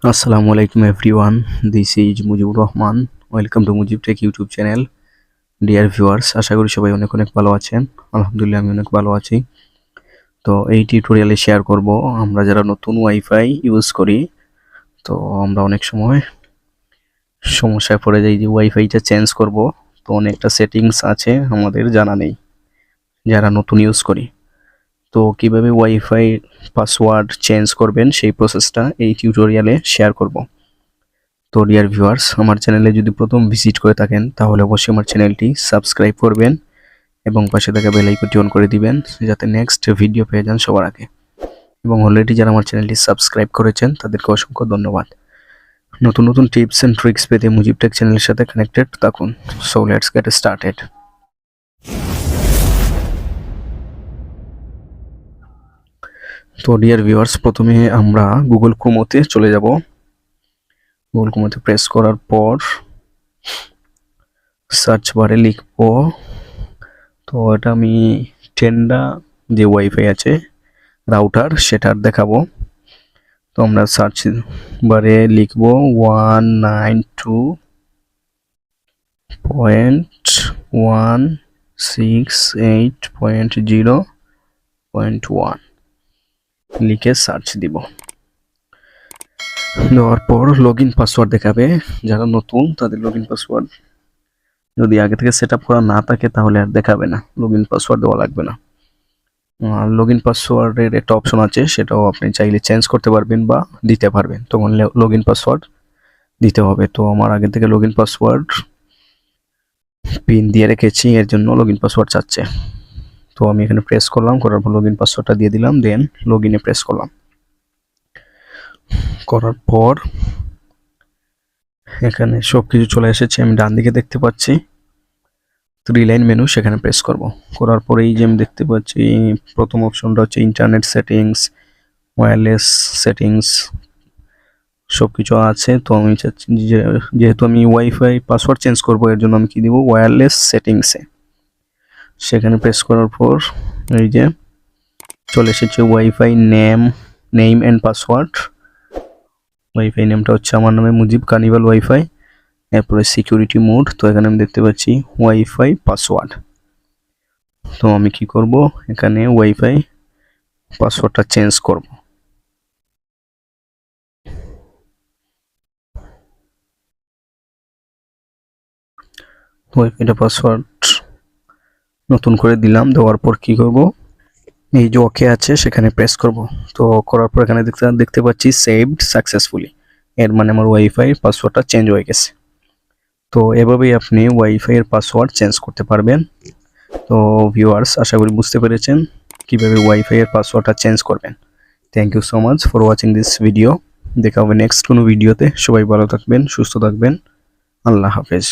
Assalamualaikum everyone. This is Mujibur Rahman. Welcome to Mujib Tech YouTube channel. Dear viewers, আশা করি সবাই অনেক অনেক ভালো আছেন। আলহামদুলিল্লাহ আমি অনেক ভালো আছি। তো এই টিউটোরিয়ালে শেয়ার করব আমরা যারা নতুন ওয়াইফাই ইউজ করি তো আমরা অনেক সময় সমস্যায় পড়ে যাই যে ওয়াইফাইটা চেঞ্জ করব, তো অনেকটা সেটিংস আছে আমাদের জানা নেই যারা নতুন ইউজ করি। তো কিভাবে ওয়াইফাই পাসওয়ার্ড চেঞ্জ করবেন সেই প্রসেসটা এই টিউটোরিয়ালে শেয়ার করব। তো ডিয়ার ভিউয়ার্স, আমার চ্যানেলে যদি প্রথম ভিজিট করে থাকেন তাহলে অবশ্যই আমার চ্যানেলটি সাবস্ক্রাইব করবেন এবং পাশে থাকা বেল আইকনটি অন করে দিবেন যাতে নেক্সট ভিডিও পেয়ে যান সবার আগে। এবং অলরেডি যারা আমার চ্যানেলটি সাবস্ক্রাইব করেছেন তাদেরকে অসংখ্য ধন্যবাদ। নতুন নতুন টিপস এন্ড ট্রিক্স পেতে মুজিব টেক চ্যানেলের সাথে কানেক্টেড থাকুন। So let's get started. তো ডিয়ার ভিউয়ার্স, প্রথমে আমরা গুগল ক্রোমোতে চলে যাব। গুগল ক্রোমোতে প্রেস করার পর সার্চ বারে লিখব, তো এটা আমি টেন্ডা যে ওয়াইফাই আছে রাউটার সেটার দেখাবো। তো আমরা সার্চ বারে লিখব 192.168.0.1 লিখে সার্চ দিব। দেওয়ার পর লগইন পাসওয়ার্ড দেখাবে। যারা নতুন তাদের লগইন পাসওয়ার্ড যদি আগে থেকে সেট আপ করা না থাকে তাহলে আর দেখাবে না, লগইন পাসওয়ার্ড দেওয়া লাগবে না। লগইন পাসওয়ার্ডের একটা অপশন আছে, সেটাও আপনি চাইলে চেঞ্জ করতে পারবেন বা দিতে পারবেন, তখন লগইন পাসওয়ার্ড দিতে হবে। তো আমার আগে থেকে লগইন পাসওয়ার্ড পিন দিয়ে রেখেছি, এর জন্য লগইন পাসওয়ার্ড চাচ্ছে। তো আমি এখানে প্রেস করলাম, করার পর লগইন পাসওয়ার্ডটা দিয়ে দিলাম, দেন লগইনে প্রেস করলাম। করার পর এখানে সবকিছু চলে এসেছে, আমি ডান দিকে দেখতে পাচ্ছি 3 লাইন মেনু, সেখানে প্রেস করব। করার পরে এই যে আমি দেখতে পাচ্ছি প্রথম অপশনটা হচ্ছে ইন্টারনেট সেটিংস, ওয়্যারলেস সেটিংস, সবকিছু আছে। তো আমি চাচ্ছি যেহেতু আমি ওয়াইফাই পাসওয়ার্ড চেঞ্জ করব, এর জন্য আমি কি দিব, ওয়্যারলেস সেটিংসে সেখানে প্রেস করার পর এই যে চলে এসেছে wifi name and password. Wifi নেমটা হচ্ছে আমার নামে মুজিব কার্নিভাল ওয়াইফাই। এরপরে সিকিউরিটি মোড, তো এখানে আমি দেখতে পাচ্ছি ওয়াইফাই পাসওয়ার্ড। তো আমি কি করব, এখানে ওয়াইফাই পাসওয়ার্ডটা চেঞ্জ করব। ওয়াইফাইটা পাসওয়ার্ড নতুন করে দিলাম। দেওয়ার পর কি করব, এই যে ওকে আছে সেখানে প্রেস করব। তো করার পর এখানে দেখতে পাচ্ছি সেভড সাকসেসফুলি, এর মানে আমার ওয়াইফাই পাসওয়ার্ডটা চেঞ্জ হয়ে গেছে। তো এভাবেই আপনি ওয়াইফাই এর পাসওয়ার্ড চেঞ্জ করতে পারবেন। তো ভিউয়ার্স, আশা করি বুঝতে পেরেছেন কিভাবে ওয়াইফাই এর পাসওয়ার্ডটা চেঞ্জ করবেন। Thank you so much for watching this video. দেখা হবে নেক্সট কোনো ভিডিওতে। সবাই ভালো থাকবেন, সুস্থ থাকবেন। আল্লাহ হাফেজ।